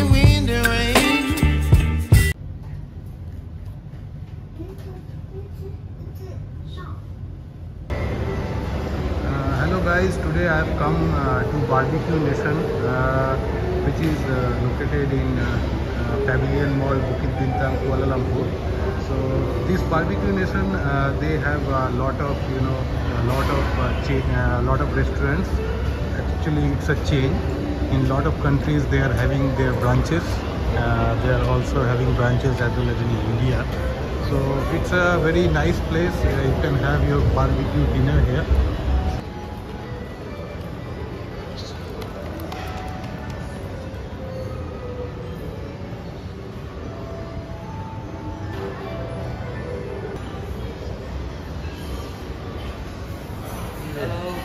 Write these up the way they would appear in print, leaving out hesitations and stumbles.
wind and rain. Hello guys, today I have come to Barbeque Nation, which is located in Pavilion Mall, Bukit Bintang, Kuala Lumpur. So this Barbeque Nation, they have a lot of lot of restaurants. Actually, it's a chain. In lot of countries, they are having their branches. They are also having branches as well as in India. So it's a very nice place. You can have your barbecue dinner here. Hello,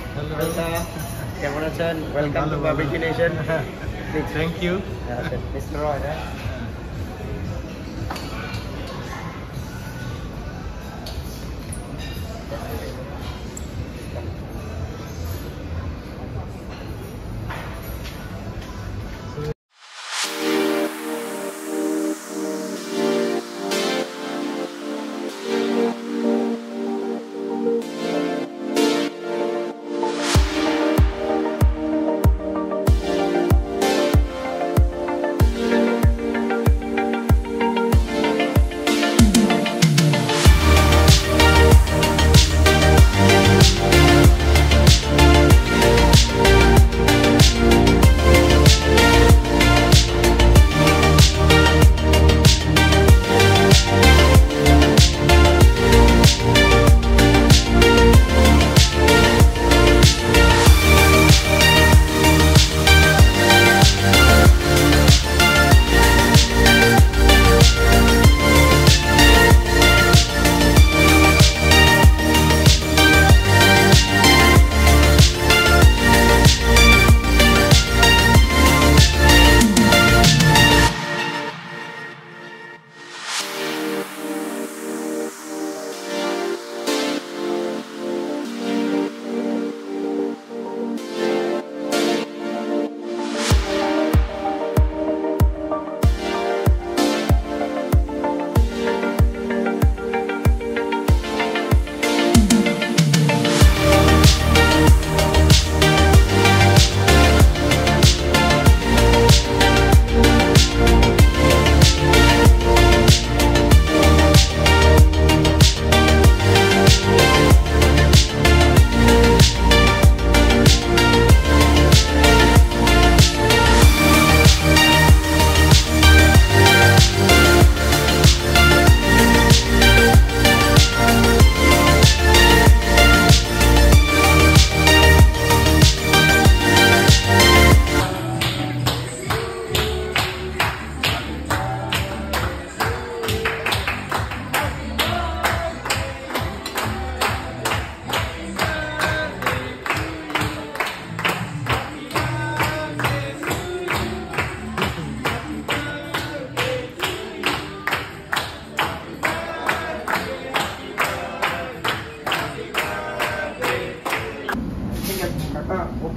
welcome to Barbeque Nation. Thank you. Mr. Roy.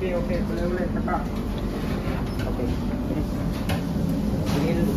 Oke, boleh kakak. Oke, ini dulu.